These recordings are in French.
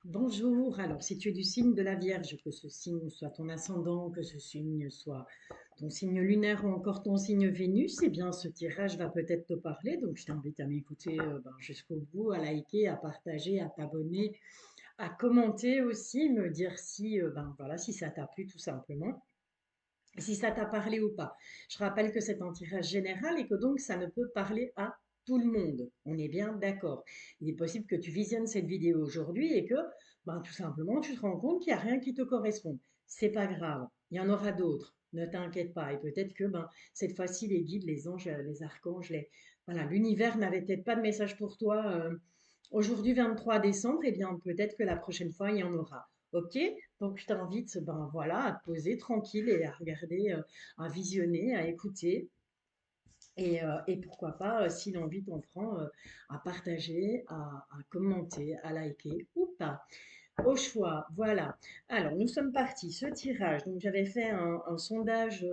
Bonjour, alors si tu es du signe de la Vierge, que ce signe soit ton ascendant, que ce signe soit ton signe lunaire ou encore ton signe Vénus, eh bien ce tirage va peut-être te parler, donc je t'invite à m'écouter jusqu'au bout, à liker, à partager, à t'abonner, à commenter aussi, me dire si, voilà, si ça t'a plu tout simplement, et si ça t'a parlé ou pas. Je rappelle que c'est un tirage général et que donc ça ne peut parler à tout le monde. On est bien d'accord. Il est possible que tu visionnes cette vidéo aujourd'hui et que tout simplement tu te rends compte qu'il n'y a rien qui te correspond. C'est pas grave. Il y en aura d'autres. Ne t'inquiète pas. Et peut-être que cette fois-ci, les guides, les anges, les archanges, voilà, l'univers n'avait peut-être pas de message pour toi aujourd'hui 23 décembre. Et bien peut-être que la prochaine fois, il y en aura. Ok? Donc, je t'invite, voilà, à te poser tranquille et à regarder, à visionner, à écouter. Et pourquoi pas, si l'envie t'en prend, à partager, à commenter, à liker ou pas. Au choix, voilà. Alors, nous sommes partis. Ce tirage, donc j'avais fait un sondage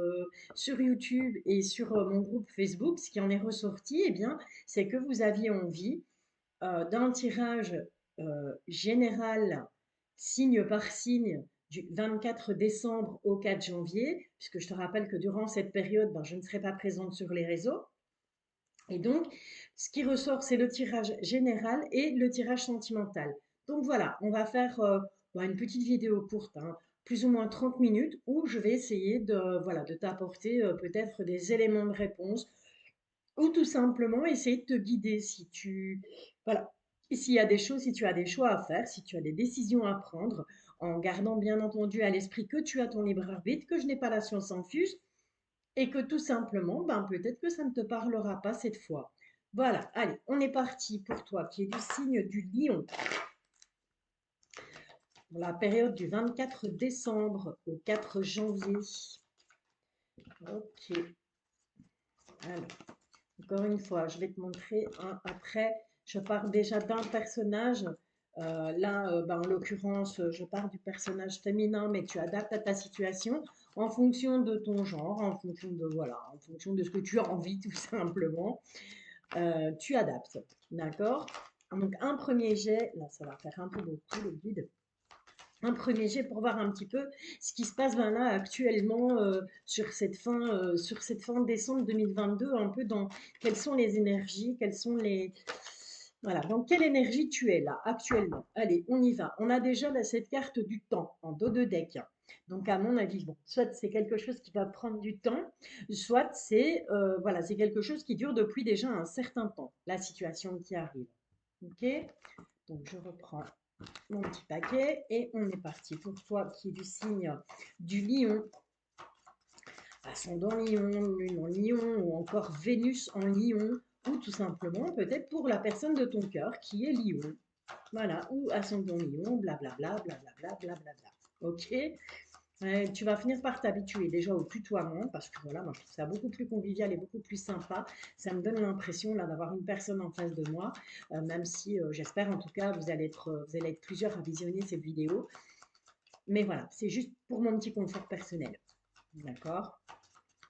sur YouTube et sur mon groupe Facebook. Ce qui en est ressorti, eh bien, c'est que vous aviez envie d'un tirage général, signe par signe, du 24 décembre au 4 janvier, puisque je te rappelle que durant cette période, je ne serai pas présente sur les réseaux. Et donc, ce qui ressort, c'est le tirage général et le tirage sentimental. Donc voilà, on va faire une petite vidéo courte, hein, plus ou moins 30 minutes, où je vais essayer de t'apporter peut-être des éléments de réponse ou tout simplement essayer de te guider si tu, voilà, et s'il y a des choses, si tu as des choix à faire, si tu as des décisions à prendre, en gardant bien entendu à l'esprit que tu as ton libre arbitre, que je n'ai pas la science infuse, et que tout simplement, peut-être que ça ne te parlera pas cette fois. Voilà, allez, on est parti pour toi qui est du signe du lion, pour la période du 24 décembre au 4 janvier. Ok, alors, encore une fois, je vais te montrer un après. Je pars déjà d'un personnage. Là, en l'occurrence, je pars du personnage féminin, mais tu adaptes à ta situation en fonction de ton genre, en fonction de voilà, en fonction de ce que tu as envie, tout simplement. Tu adaptes, d'accord? Donc un premier jet, là ça va faire un peu beaucoup le guide. Un premier jet pour voir un petit peu ce qui se passe là actuellement sur cette fin décembre 2022, un peu dans quelles sont les énergies, quelles sont les... Voilà, dans quelle énergie tu es là actuellement. Allez, on y va. On a déjà là, cette carte du temps en dos de deck. Donc à mon avis, bon, soit c'est quelque chose qui va prendre du temps, soit c'est voilà, c'est quelque chose qui dure depuis déjà un certain temps, la situation qui arrive. Ok? Donc je reprends mon petit paquet et on est parti pour toi qui est du signe du lion, ascendant lion, lune en lion ou encore Vénus en lion ou tout simplement peut-être pour la personne de ton cœur qui est lion. Voilà, ou ascendant lion, blablabla, blablabla, blablabla. Ok. Tu vas finir par t'habituer déjà au tutoiement parce que voilà, moi je trouve ça beaucoup plus convivial et beaucoup plus sympa. Ça me donne l'impression là d'avoir une personne en face de moi, même si j'espère en tout cas vous allez être plusieurs à visionner cette vidéo. Mais voilà, c'est juste pour mon petit confort personnel. D'accord?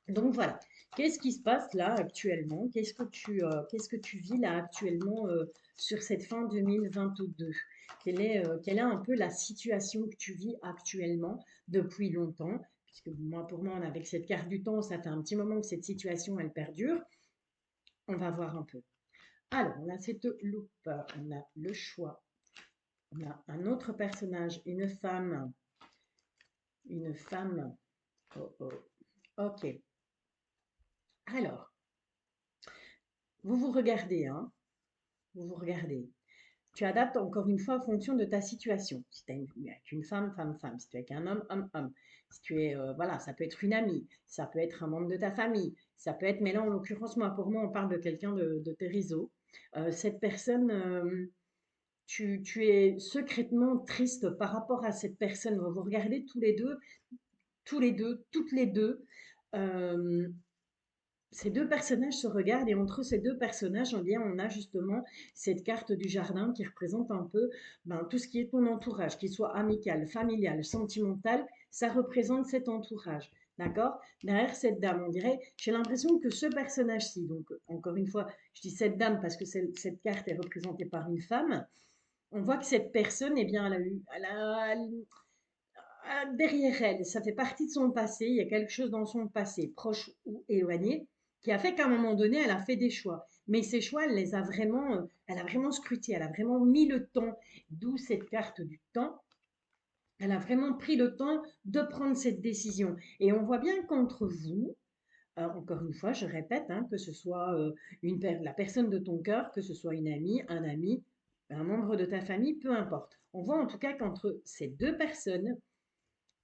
Donc voilà, qu'est-ce qui se passe là actuellement? Qu'est-ce que tu vis là actuellement sur cette fin 2022? Quelle est un peu la situation que tu vis actuellement depuis longtemps? Puisque moi, pour moi, avec cette carte du temps, ça fait un petit moment que cette situation, elle perdure. On va voir un peu. Alors, on a cette loupe, on a le choix, on a un autre personnage, une femme, une femme. Oh, oh. Ok. Alors, vous vous regardez, hein? Vous vous regardez. Tu adaptes encore une fois en fonction de ta situation. Si tu es avec une femme, femme, femme. Si tu es avec un homme, homme, homme. Si tu es, voilà, ça peut être une amie, ça peut être un membre de ta famille, ça peut être, mais là en l'occurrence, moi, pour moi, on parle de quelqu'un de tes réseaux. Cette personne, tu es secrètement triste par rapport à cette personne. Vous vous regardez tous les deux, toutes les deux. Euh, Ces deux personnages se regardent et entre ces deux personnages, eh bien, on a justement cette carte du jardin qui représente un peu tout ce qui est ton entourage, qu'il soit amical, familial, sentimental, ça représente cet entourage. D'accord? Derrière cette dame, on dirait, j'ai l'impression que ce personnage-ci, donc encore une fois, je dis cette dame parce que cette carte est représentée par une femme, on voit que cette personne, eh bien, derrière elle, ça fait partie de son passé, il y a quelque chose dans son passé, proche ou éloigné, qui a fait qu'à un moment donné, elle a fait des choix. Mais ces choix, elle a vraiment scruté, elle a vraiment mis le temps, d'où cette carte du temps. Elle a vraiment pris le temps de prendre cette décision. Et on voit bien qu'entre vous, encore une fois, je répète, hein, que ce soit la personne de ton cœur, que ce soit une amie, un ami, un membre de ta famille, peu importe. On voit en tout cas qu'entre ces deux personnes,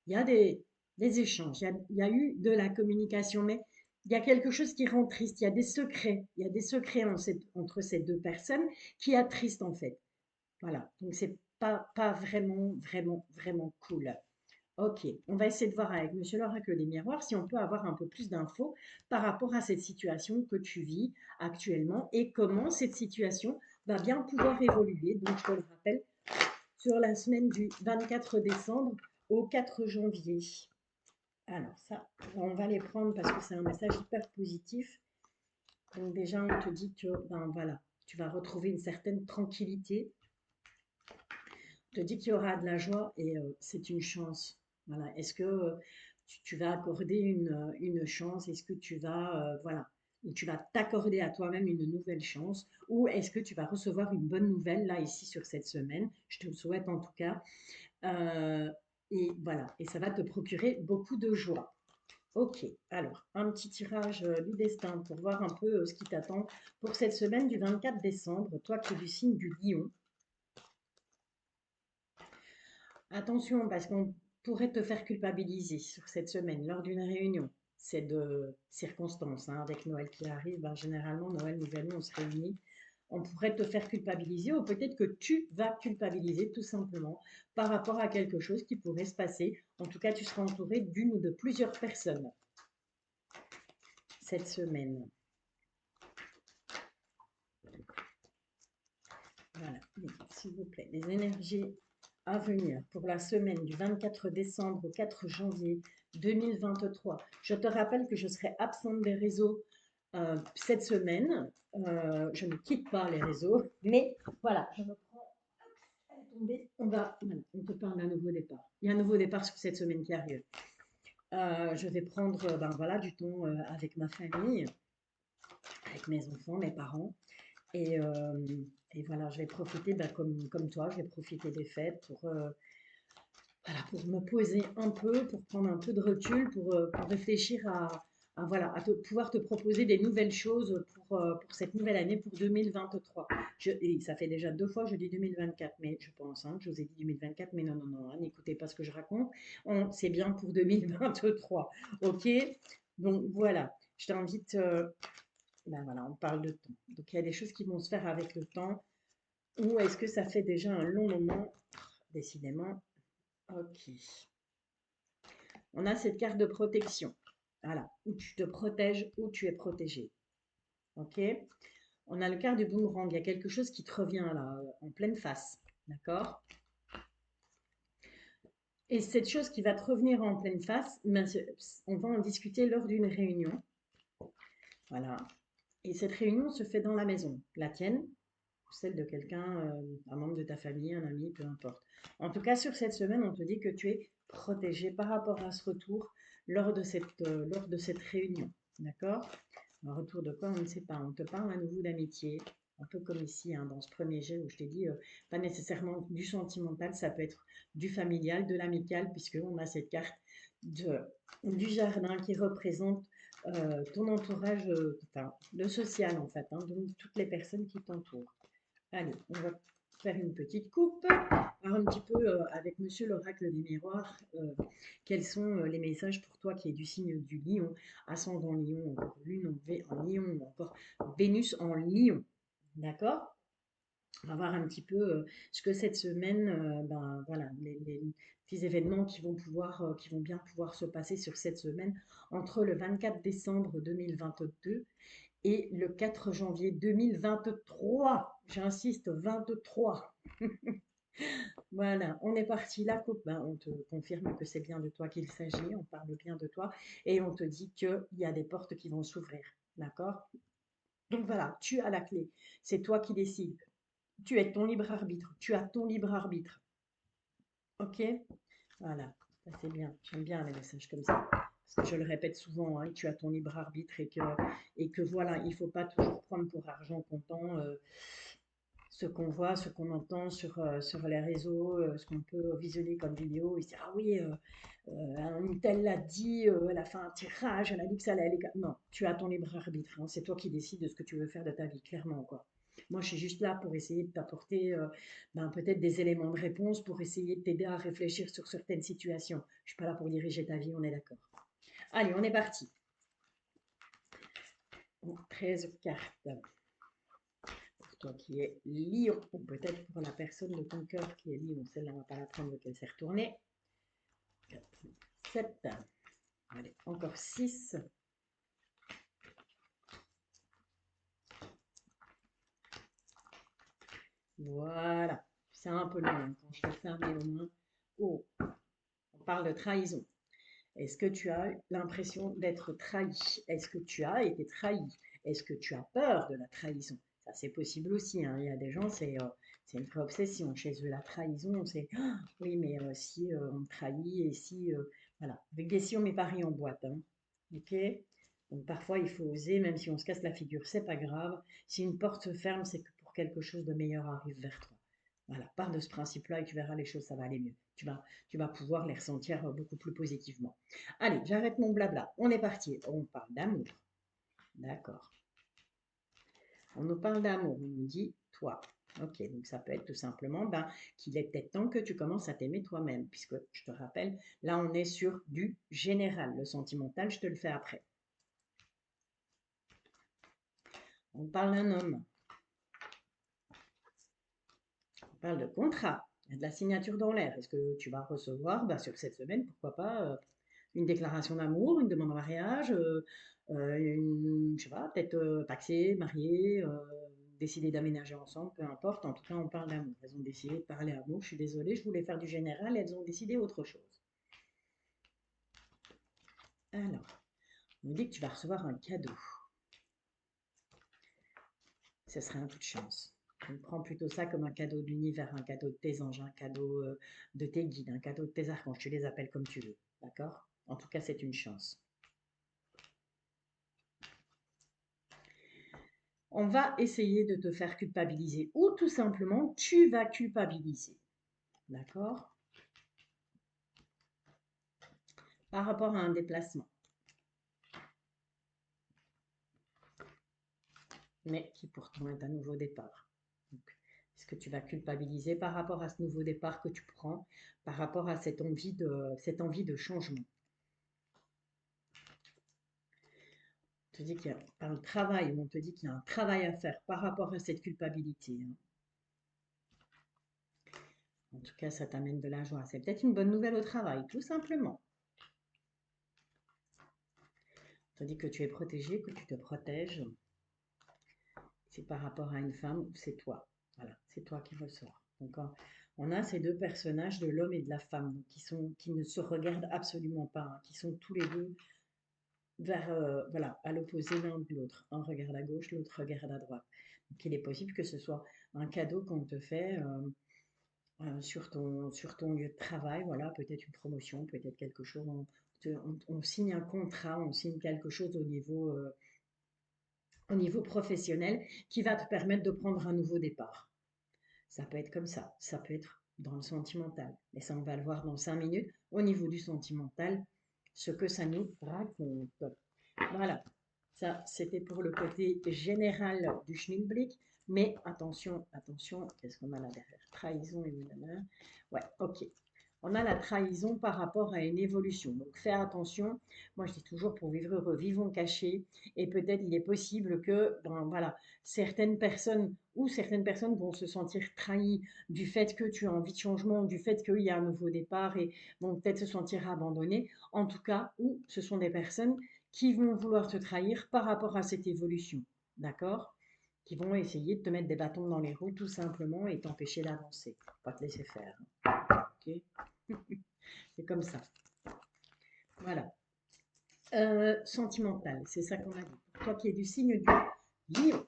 il y a des échanges, il y a eu de la communication, mais il y a quelque chose qui rend triste, il y a des secrets entre ces deux personnes qui attristent en fait. Voilà, donc c'est pas vraiment, vraiment, vraiment cool. Ok, on va essayer de voir avec Monsieur l'Oracle des Miroirs si on peut avoir un peu plus d'infos par rapport à cette situation que tu vis actuellement et comment cette situation va bien pouvoir évoluer. Donc, je te le rappelle, sur la semaine du 24 décembre au 4 janvier. Alors ça, on va les prendre parce que c'est un message hyper positif. Donc déjà, on te dit que ben voilà, tu vas retrouver une certaine tranquillité. On te dit qu'il y aura de la joie et c'est une chance. Voilà. Est-ce que tu vas accorder une chance? Est-ce que tu vas voilà, ou tu vas t'accorder à toi-même une nouvelle chance? Ou est-ce que tu vas recevoir une bonne nouvelle là ici sur cette semaine? Je te le souhaite en tout cas. Euh, et voilà, et ça va te procurer beaucoup de joie. Ok, alors un petit tirage du destin pour voir un peu ce qui t'attend pour cette semaine du 24 décembre, toi qui es du signe du lion. Attention, parce qu'on pourrait te faire culpabiliser sur cette semaine lors d'une réunion. C'est de circonstance, hein, avec Noël qui arrive, ben, généralement Noël, Nouvel An, on se réunit. On pourrait te faire culpabiliser ou peut-être que tu vas culpabiliser tout simplement par rapport à quelque chose qui pourrait se passer. En tout cas, tu seras entouré d'une ou de plusieurs personnes cette semaine. Voilà, s'il vous plaît, les énergies à venir pour la semaine du 24 décembre au 4 janvier 2023. Je te rappelle que je serai absente des réseaux cette semaine. Je ne quitte pas les réseaux, mais voilà, je me prends à tomber. Voilà, on te parle d'un nouveau départ. Il y a un nouveau départ sur cette semaine qui arrive. Je vais prendre ben voilà, du temps avec ma famille, avec mes enfants, mes parents. Et, euh, et voilà, je vais profiter, bah, comme toi, je vais profiter des fêtes voilà, pour me poser un peu, pour prendre un peu de recul, pour réfléchir voilà, pouvoir te proposer des nouvelles choses pour cette nouvelle année, pour 2023. Et ça fait déjà 2 fois que je dis 2024, mais je pense, hein, je vous ai dit 2024, mais non, non, non, hein, n'écoutez pas ce que je raconte. C'est bien pour 2023, ok? Donc voilà, je t'invite, ben voilà, on parle de temps. Donc il y a des choses qui vont se faire avec le temps. Ou est-ce que ça fait déjà un long moment? Décidément. Ok. On a cette carte de protection. Voilà. Où tu te protèges, où tu es protégé. Ok. On a le carte du boomerang. Il y a quelque chose qui te revient là, en pleine face. D'accord? Et cette chose qui va te revenir en pleine face, ben, on va en discuter lors d'une réunion. Voilà. Et cette réunion se fait dans la maison. La tienne, celle de quelqu'un, un membre de ta famille, un ami, peu importe. En tout cas, sur cette semaine, on te dit que tu es protégé par rapport à ce retour lors de cette réunion. D'accord? Un retour de quoi? On ne sait pas. On te parle à nouveau d'amitié, un peu comme ici, hein, dans ce premier jet où je t'ai dit, pas nécessairement du sentimental, ça peut être du familial, de l'amical, puisqu'on a cette carte de, du jardin qui représente ton entourage, enfin, le social en fait, hein, donc toutes les personnes qui t'entourent. Allez, on va faire une petite coupe, voir un petit peu avec Monsieur l'Oracle des Miroirs, quels sont les messages pour toi qui est du signe du lion, ascendant lion, encore lune en lion, ou encore Vénus en lion. D'accord? On va voir un petit peu ce que cette semaine, ben voilà, les petits événements qui vont bien pouvoir se passer sur cette semaine entre le 24 décembre 2022 et le 4 janvier 2023. J'insiste, 23. Voilà, on est parti. La coupe, ben, on te confirme que c'est bien de toi qu'il s'agit, on parle bien de toi et on te dit qu'il y a des portes qui vont s'ouvrir. D'accord? Donc voilà, tu as la clé. C'est toi qui décides Tu es ton libre arbitre. Tu as ton libre arbitre. Ok? Voilà, ça c'est bien. J'aime bien les messages comme ça. Parce que je le répète souvent, hein, tu as ton libre arbitre et que voilà, il ne faut pas toujours prendre pour argent comptant ce qu'on voit, ce qu'on entend sur les réseaux, ce qu'on peut visionner comme vidéo. Et se dire, ah oui, un tel l'a dit, elle a fait un tirage, elle a dit que ça allait aller. Non, tu as ton libre arbitre. Hein, c'est toi qui décides de ce que tu veux faire de ta vie, clairement, quoi. Moi, je suis juste là pour essayer de t'apporter peut-être des éléments de réponse, pour essayer de t'aider à réfléchir sur certaines situations. Je ne suis pas là pour diriger ta vie, on est d'accord. Allez, on est parti. 13 cartes. Pour toi qui es lion, ou peut-être pour la personne de ton cœur qui est lion. Celle-là, on ne va pas la prendre, qu'elle s'est retournée. 4, 7. Allez, encore 6. Voilà. C'est un peu long hein, quand je te fais un mais au moins. Oh, on parle de trahison. Est-ce que tu as l'impression d'être trahi? Est-ce que tu as été trahi? Est-ce que tu as peur de la trahison? Ça, c'est possible aussi. Hein. Il y a des gens, c'est une vraie obsession. Chez eux, la trahison, c'est ah, oui, mais si on me trahit et si. Voilà. Avec des si on met paris en boîte. Hein. Ok? Donc parfois, il faut oser, même si on se casse la figure, c'est pas grave. Si une porte se ferme, c'est que pour quelque chose de meilleur arrive vers toi. Voilà, pars de ce principe-là et tu verras les choses, ça va aller mieux. Tu vas pouvoir les ressentir beaucoup plus positivement. Allez, j'arrête mon blabla. On est parti. On parle d'amour. D'accord. On nous parle d'amour. On nous dit toi. Ok, donc ça peut être tout simplement qu'il est peut-être temps que tu commences à t'aimer toi-même, puisque je te rappelle, là on est sur du général. Le sentimental, je te le fais après. On parle d'un homme. On parle de contrat. Il y a de la signature dans l'air. Est-ce que tu vas recevoir sur cette semaine, pourquoi pas, une déclaration d'amour, une demande en mariage, je sais pas, peut-être paxé, marié, décider d'aménager ensemble, peu importe. En tout cas, on parle d'amour. Elles ont décidé de parler amour. Je suis désolée, je voulais faire du général. Elles ont décidé autre chose. Alors, on nous dit que tu vas recevoir un cadeau. Ce serait un coup de chance. On prend plutôt ça comme un cadeau de l'univers, un cadeau de tes anges, un cadeau de tes guides, un cadeau de tes archanges. Tu les appelles comme tu veux. D'accord? En tout cas, c'est une chance. On va essayer de te faire culpabiliser ou tout simplement, tu vas culpabiliser. D'accord? Par rapport à un déplacement. Mais qui pourtant est un nouveau départ. Est-ce que tu vas culpabiliser par rapport à ce nouveau départ que tu prends, par rapport à cette envie de changement? On te dit qu'il y a un travail, on te dit qu'il y a un travail à faire par rapport à cette culpabilité. Hein. En tout cas, ça t'amène de la joie. C'est peut-être une bonne nouvelle au travail, tout simplement. On te dit que tu es protégé, que tu te protèges. C'est par rapport à une femme ou c'est toi. Voilà, c'est toi qui ressort. Donc, on a ces deux personnages de l'homme et de la femme qui ne se regardent absolument pas, hein, qui sont tous les deux vers, voilà, à l'opposé l'un de l'autre. Un regarde à gauche, l'autre regarde à droite. Donc, il est possible que ce soit un cadeau qu'on te fait sur ton lieu de travail, voilà, peut-être une promotion, peut-être quelque chose. On signe un contrat, on signe quelque chose au niveau professionnel qui va te permettre de prendre un nouveau départ. Ça peut être comme ça peut être dans le sentimental. Mais ça, on va le voir dans 5 minutes. Au niveau du sentimental, ce que ça nous raconte. Voilà, ça c'était pour le côté général du schmilblick. Mais attention, attention, qu'est-ce qu'on a là derrière? Trahison et blablabla. Ouais, ok. On a la trahison par rapport à une évolution. Donc fais attention. Moi je dis toujours pour vivre heureux, vivons cachés. Et peut-être il est possible que, ben, voilà, certaines personnes vont se sentir trahies du fait que tu as envie de changement, du fait qu'il y a un nouveau départ et vont peut-être se sentir abandonnées. En tout cas, ou ce sont des personnes qui vont vouloir te trahir par rapport à cette évolution. D'accord? Qui vont essayer de te mettre des bâtons dans les roues tout simplement et t'empêcher d'avancer. Pas te laisser faire. Ok? C'est comme ça. Voilà. Sentimental, c'est ça qu'on a dit. Toi qui es du signe du lion.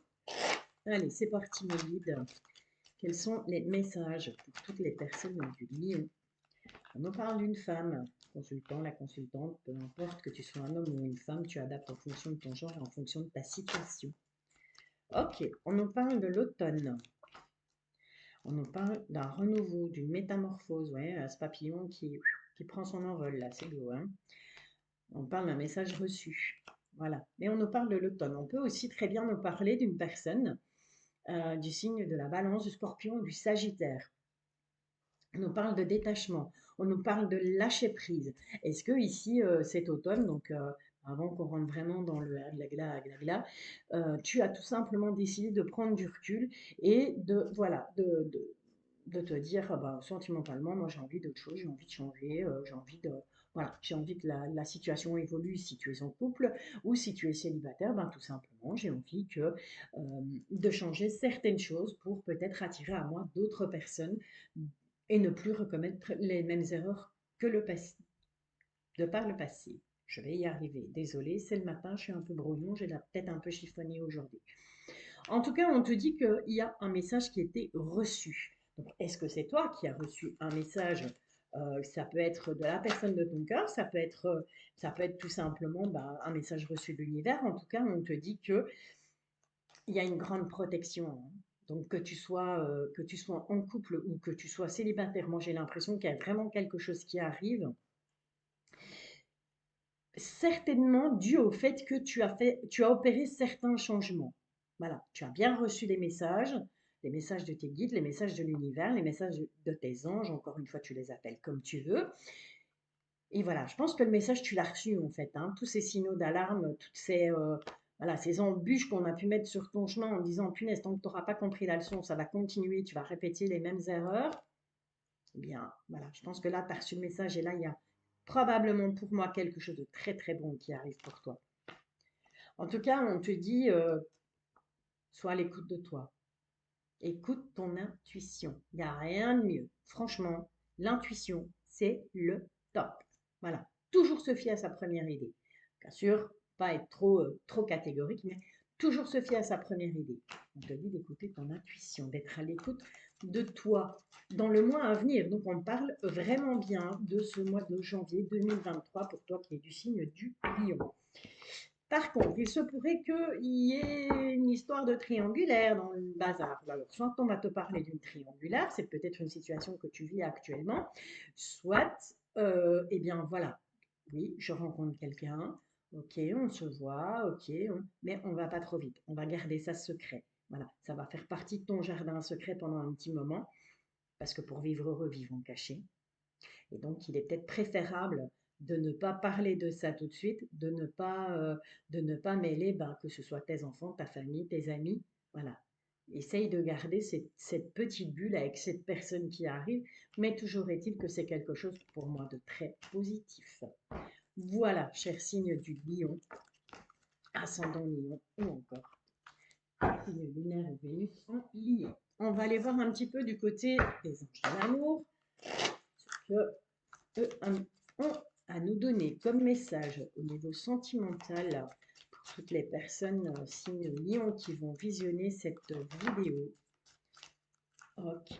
Allez, c'est parti, mon guide. Quels sont les messages pour toutes les personnes du lion? On nous parle d'une femme, consultant, la consultante, peu importe que tu sois un homme ou une femme, tu adaptes en fonction de ton genre et en fonction de ta situation. Ok, on nous parle de l'automne. On nous parle d'un renouveau, d'une métamorphose, ouais, ce papillon qui prend son envol, là, c'est beau, hein. On parle d'un message reçu, voilà. Mais on nous parle de l'automne. On peut aussi très bien nous parler d'une personne du signe de la Balance, du Scorpion ou du Sagittaire. On nous parle de détachement, on nous parle de lâcher prise. Est-ce que ici, cet automne, donc avant qu'on rentre vraiment dans le glagla, tu as tout simplement décidé de prendre du recul et de, voilà, de te dire, ah bah, sentimentalement, moi j'ai envie d'autre chose, j'ai envie de changer, j'ai envie de, voilà, j'ai envie que la situation évolue si tu es en couple ou si tu es célibataire, ben tout simplement, j'ai envie de changer certaines choses pour peut-être attirer à moi d'autres personnes et ne plus recommettre les mêmes erreurs que le passé, de par le passé. Je vais y arriver. Désolée, c'est le matin, je suis un peu brouillon, j'ai la tête un peu chiffonnée aujourd'hui. En tout cas, on te dit qu'il y a un message qui était reçu. Donc, est-ce que c'est toi qui as reçu un message? Ça peut être de la personne de ton cœur, ça peut être tout simplement un message reçu de l'univers. En tout cas, on te dit que il y a une grande protection, hein. Donc que tu sois en couple ou que tu sois célibataire, moi j'ai l'impression qu'il y a vraiment quelque chose qui arrive, certainement dû au fait que tu as opéré certains changements. Voilà, tu as bien reçu les messages de tes guides, les messages de l'univers, les messages de tes anges, encore une fois tu les appelles comme tu veux. Et voilà, je pense que le message, tu l'as reçu en fait, hein. Tous ces signaux d'alarme, toutes voilà, ces embûches qu'on a pu mettre sur ton chemin en disant, punaise, tant que tu n'auras pas compris la leçon, ça va continuer, tu vas répéter les mêmes erreurs. Eh bien, voilà, je pense que là, tu as reçu le message et là, il y a probablement pour moi quelque chose de très très bon qui arrive pour toi. En tout cas, on te dit, sois à l'écoute de toi. Écoute ton intuition. Il n'y a rien de mieux. Franchement, l'intuition, c'est le top. Voilà. Toujours se fier à sa première idée. Bien sûr, pas être trop catégorique, mais toujours se fier à sa première idée. On te dit d'écouter ton intuition, d'être à l'écoute de toi dans le mois à venir. Donc, on parle vraiment bien de ce mois de janvier 2023 pour toi qui es du signe du lion. Par contre, il se pourrait qu'il y ait une histoire de triangulaire dans le bazar. Alors, soit on va te parler d'une triangulaire, c'est peut-être une situation que tu vis actuellement, soit, eh bien voilà, oui, je rencontre quelqu'un, ok, on se voit, ok, mais on va pas trop vite, on va garder ça secret. Voilà, ça va faire partie de ton jardin secret pendant un petit moment, parce que pour vivre heureux, vivons cachés. Et donc, il est peut-être préférable de ne pas parler de ça tout de suite, de ne pas mêler, que ce soit tes enfants, ta famille, tes amis. Voilà. Essaye de garder cette petite bulle avec cette personne qui arrive, mais toujours est-il que c'est quelque chose pour moi de très positif. Voilà, cher signe du lion, ascendant lion ou encore signe lunaire et Vénus en lion. On va aller voir un petit peu du côté des anges de l'amour, ce que ont à nous donner comme message au niveau sentimental pour toutes les personnes signe lion qui vont visionner cette vidéo. Ok,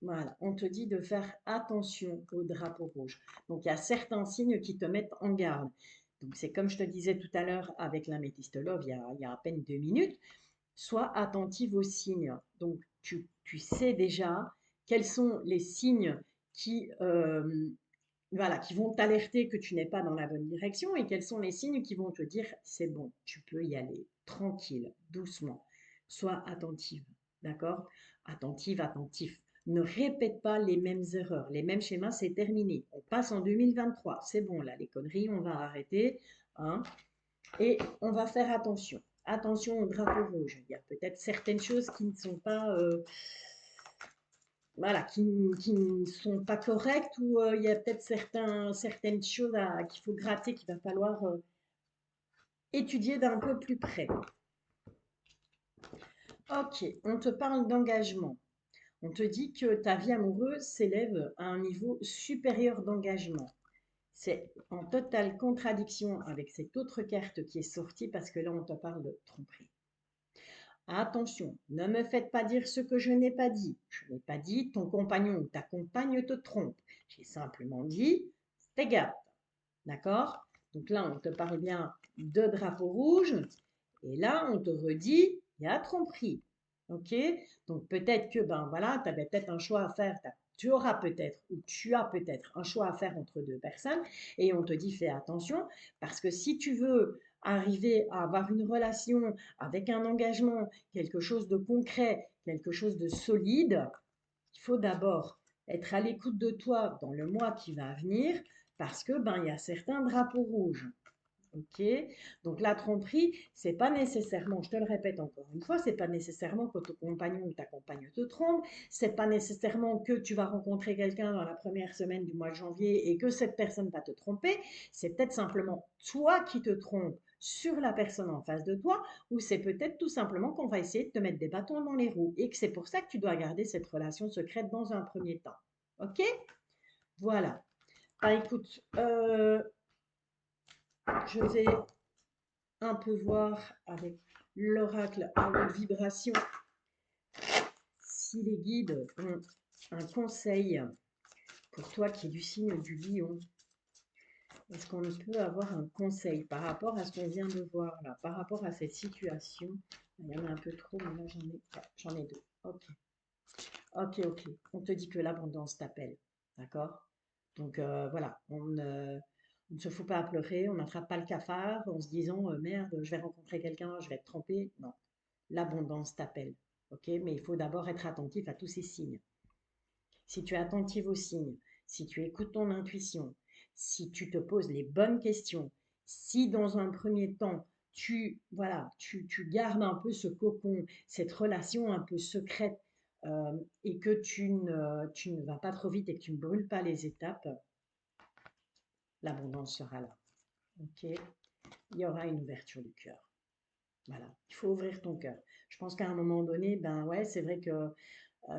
voilà, on te dit de faire attention au drapeau rouge. Donc il y a certains signes qui te mettent en garde. Donc c'est comme je te disais tout à l'heure avec l'améthyste love il y a à peine 2 minutes. Sois attentive aux signes. Donc tu sais déjà quels sont les signes qui, voilà, qui vont t'alerter que tu n'es pas dans la bonne direction et quels sont les signes qui vont te dire c'est bon, tu peux y aller, tranquille, doucement. Sois attentive, d'accord? Attentive, attentif. Ne répète pas les mêmes erreurs, les mêmes schémas, c'est terminé. On passe en 2023, c'est bon là, les conneries, on va arrêter, hein, et on va faire attention. Attention au drapeau rouge. Il y a peut-être certaines choses qui ne sont pas voilà, qui ne sont pas correctes ou il y a peut-être certaines choses qu'il faut gratter, qu'il va falloir étudier d'un peu plus près. Ok, on te parle d'engagement. On te dit que ta vie amoureuse s'élève à un niveau supérieur d'engagement. C'est en totale contradiction avec cette autre carte qui est sortie parce que là, on te parle de tromperie. Attention, ne me faites pas dire ce que je n'ai pas dit. Je n'ai pas dit ton compagnon ou ta compagne te trompe. J'ai simplement dit fais gaffe. D'accord? Donc là, on te parle bien de drapeau rouge. Et là, on te redit, il y a tromperie. OK? Donc peut-être que, ben voilà, tu avais peut-être un choix à faire. Tu auras peut-être ou tu as peut-être un choix à faire entre deux personnes. Et on te dit, fais attention, parce que si tu veux arriver à avoir une relation avec un engagement, quelque chose de concret, quelque chose de solide, il faut d'abord être à l'écoute de toi dans le mois qui va venir parce que ben il y a certains drapeaux rouges. Ok, donc la tromperie, c'est pas nécessairement, je te le répète encore une fois, c'est pas nécessairement que ton compagnon ou ta compagne te trompe, c'est pas nécessairement que tu vas rencontrer quelqu'un dans la première semaine du mois de janvier et que cette personne va te tromper, c'est peut-être simplement toi qui te trompes sur la personne en face de toi, ou c'est peut-être tout simplement qu'on va essayer de te mettre des bâtons dans les roues et que c'est pour ça que tu dois garder cette relation secrète dans un premier temps. Ok? Voilà. Bah écoute, je vais un peu voir avec l'oracle à haute vibration si les guides ont un conseil pour toi qui es du signe du lion. Est-ce qu'on peut avoir un conseil par rapport à ce qu'on vient de voir là, par rapport à cette situation? Il y en a un peu trop, mais là j'en ai deux. Ok, ok, ok. On te dit que l'abondance t'appelle, d'accord? Donc voilà, on ne se fout pas à pleurer, on n'attrape pas le cafard en se disant merde, je vais rencontrer quelqu'un, je vais être trompé. Non, l'abondance t'appelle. Ok, mais il faut d'abord être attentif à tous ces signes. Si tu es attentif aux signes, si tu écoutes ton intuition, si tu te poses les bonnes questions, si dans un premier temps tu gardes un peu ce cocon, cette relation un peu secrète et que tu ne vas pas trop vite et que tu ne brûles pas les étapes, l'abondance sera là. Ok, il y aura une ouverture du cœur. Voilà, il faut ouvrir ton cœur. Je pense qu'à un moment donné, ben ouais, c'est vrai que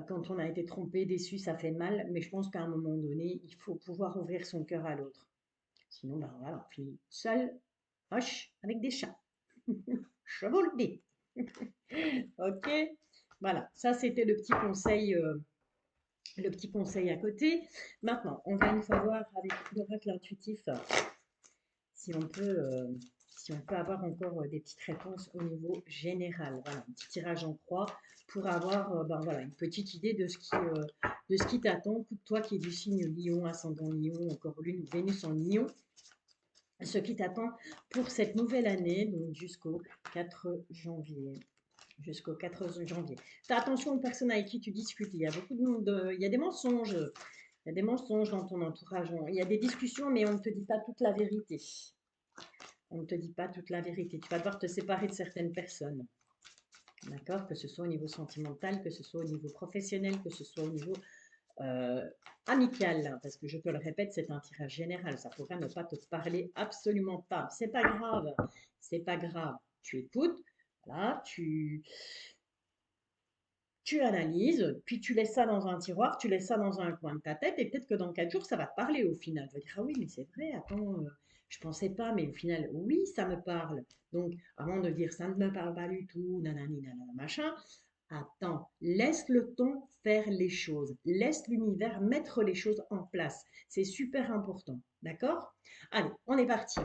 quand on a été trompé, déçu, ça fait mal, mais je pense qu'à un moment donné, il faut pouvoir ouvrir son cœur à l'autre. Sinon, ben voilà, on finit seul, moche, avec des chats. Je vous le dis. Ok, voilà, ça c'était le petit conseil à côté. Maintenant, on va une fois voir avec l'oracle intuitif si on peut, euh, si on peut avoir encore des petites réponses au niveau général. Voilà, un petit tirage en croix pour avoir ben voilà, une petite idée de ce qui t'attend. Toi qui es du signe lion, ascendant lion, encore lune, Vénus en lion, ce qui t'attend pour cette nouvelle année, donc jusqu'au 4 janvier. Jusqu'au 4 janvier. Fais attention aux personnes avec qui tu discutes. Il y a beaucoup il y a des mensonges. Il y a des mensonges dans ton entourage. Il y a des discussions, mais on ne te dit pas toute la vérité. On ne te dit pas toute la vérité. Tu vas devoir te séparer de certaines personnes. D'accord? Que ce soit au niveau sentimental, que ce soit au niveau professionnel, que ce soit au niveau euh, amical. Parce que je te le répète, c'est un tirage général. Ça pourrait ne pas te parler absolument pas. C'est pas grave. C'est pas grave. Tu écoutes. Voilà, tu analyses, puis tu laisses ça dans un tiroir, tu laisses ça dans un coin de ta tête, et peut-être que dans 4 jours, ça va te parler au final. Tu vas dire, ah oui, mais c'est vrai, attends, je pensais pas, mais au final, oui, ça me parle. Donc, avant de dire, ça ne me parle pas du tout, nanani, nanana, machin, attends, laisse le temps faire les choses, laisse l'univers mettre les choses en place. C'est super important, d'accord? Allez, on est parti.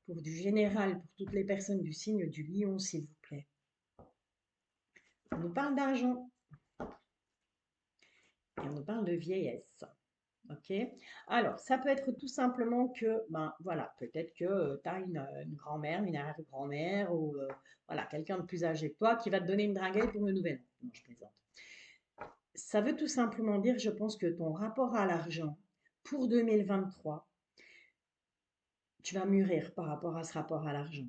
Pour du général, pour toutes les personnes du signe du lion, s'il vous plaît. On nous parle d'argent et on nous parle de vieillesse. Ok. Alors, ça peut être tout simplement que, ben voilà, peut-être que tu as une grand-mère, une arrière-grand-mère ou voilà, quelqu'un de plus âgé que toi qui va te donner une draguette pour le nouvel an. Non, je plaisante. Ça veut tout simplement dire, je pense que ton rapport à l'argent pour 2023, tu vas mûrir par rapport à ce rapport à l'argent.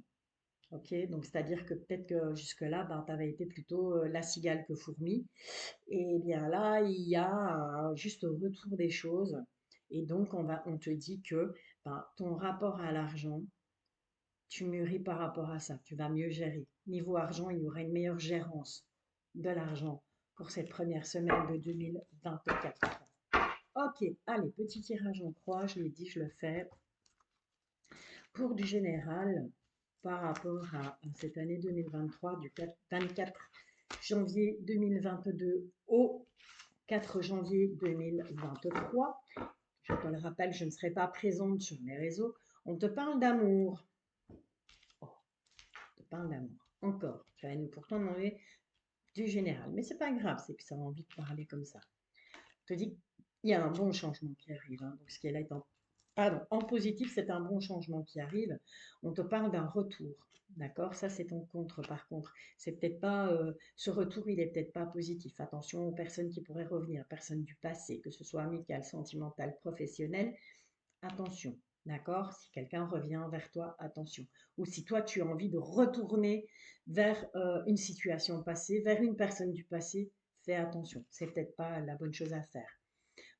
Ok, donc c'est-à-dire que peut-être que jusque-là, ben, tu avais été plutôt la cigale que fourmi. Et bien là, il y a un juste retour des choses. Et donc, on te dit que ben, ton rapport à l'argent, tu mûris par rapport à ça. Tu vas mieux gérer. Niveau argent, il y aura une meilleure gérance de l'argent pour cette première semaine de 2024. Ok, allez, petit tirage en croix, je l'ai dit, je le fais. Pour du général, par rapport à cette année 2023, du 24 janvier 2022 au 4 janvier 2023. Je te le rappelle, je ne serai pas présente sur mes réseaux. On te parle d'amour. Oh, on te parle d'amour. Encore. J'avais pourtant demandé du général. Mais c'est pas grave, c'est que ça a envie de parler comme ça. Je te dis qu'il y a un bon changement qui arrive. Hein. Donc, ce qui est là est en positif, c'est un bon changement qui arrive. On te parle d'un retour. D'accord? Ça, c'est ton contre. Par contre, c'est peut-être pas, ce retour, il est peut-être pas positif. Attention aux personnes qui pourraient revenir, personnes du passé, que ce soit amical, sentimental, professionnel. Attention. D'accord? Si quelqu'un revient vers toi, attention. Ou si toi, tu as envie de retourner vers une situation passée, vers une personne du passé, fais attention. C'est peut-être pas la bonne chose à faire.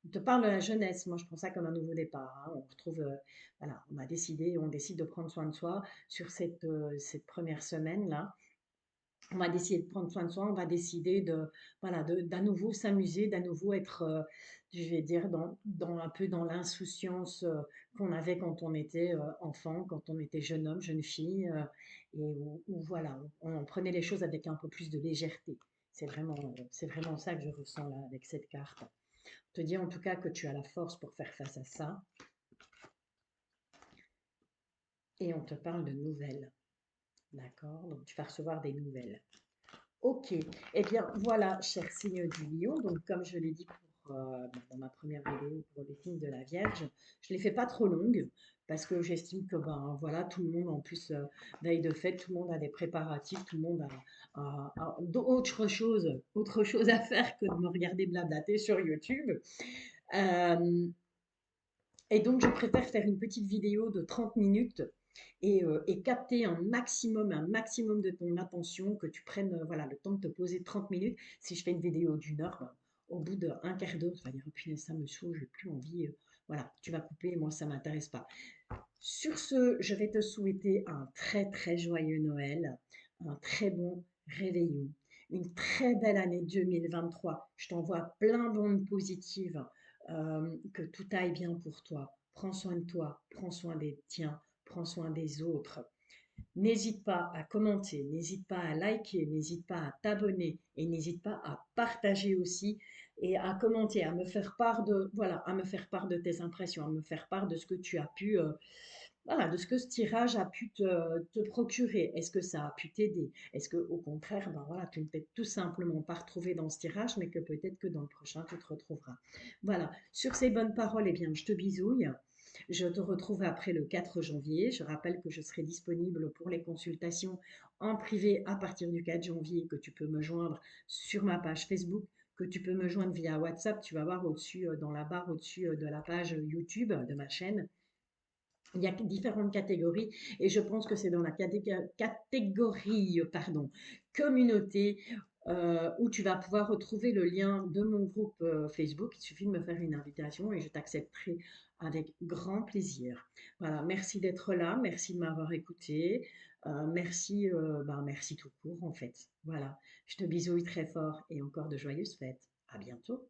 On te parle de la jeunesse. Moi, je prends ça comme un nouveau départ. Hein. On retrouve, voilà, on décide de prendre soin de soi sur cette première semaine-là. On va décider de prendre soin de soi. On va décider voilà, d'à nouveau s'amuser, d'à nouveau être, je vais dire, un peu dans l'insouciance qu'on avait quand on était enfant, quand on était jeune homme, jeune fille, et où, voilà, on prenait les choses avec un peu plus de légèreté. C'est vraiment ça que je ressens là avec cette carte. Te dire en tout cas que tu as la force pour faire face à ça. Et on te parle de nouvelles. D'accord? Donc tu vas recevoir des nouvelles. Ok. Eh bien voilà, cher signe du lion. Donc comme je l'ai dit dans ma première vidéo pour les signes de la Vierge, je ne les fais pas trop longues parce que j'estime que ben voilà, tout le monde en plus veille de fête, tout le monde a des préparatifs, tout le monde a autre chose à faire que de me regarder blablater sur YouTube. Euh, Et donc, je préfère faire une petite vidéo de 30 minutes et capter un maximum de ton attention, que tu prennes voilà, le temps de te poser 30 minutes. Si je fais une vidéo d'une heure, ben, au bout d'un quart d'heure, tu vas dire, oh, punaise, ça me saoule, j'ai plus envie. Voilà, tu vas couper, moi, ça m'intéresse pas. Sur ce, je vais te souhaiter un très, très joyeux Noël, un très bon réveillon, une très belle année 2023. Je t'envoie plein d'ondes positives que tout aille bien pour toi. Prends soin de toi, prends soin des tiens, prends soin des autres. N'hésite pas à commenter, n'hésite pas à liker, n'hésite pas à t'abonner et n'hésite pas à partager aussi et à commenter, à me faire part de, voilà, à me faire part de tes impressions, à me faire part de ce que tu as pu, voilà, de ce que ce tirage a pu te procurer. Est-ce que ça a pu t'aider? Est-ce que au contraire, ben voilà, tu ne t'es tout simplement pas retrouvé dans ce tirage, mais que peut-être que dans le prochain, tu te retrouveras. Voilà, sur ces bonnes paroles, eh bien, je te bisouille. Je te retrouve après le 4 janvier. Je rappelle que je serai disponible pour les consultations en privé à partir du 4 janvier, que tu peux me joindre sur ma page Facebook, que tu peux me joindre via WhatsApp. Tu vas voir au-dessus, dans la barre au-dessus de la page YouTube de ma chaîne. Il y a différentes catégories et je pense que c'est dans la catégorie pardon, communauté où tu vas pouvoir retrouver le lien de mon groupe Facebook. Il suffit de me faire une invitation et je t'accepterai avec grand plaisir. Voilà, merci d'être là, merci de m'avoir écouté, merci tout court en fait. Voilà, je te bisouille très fort et encore de joyeuses fêtes. À bientôt.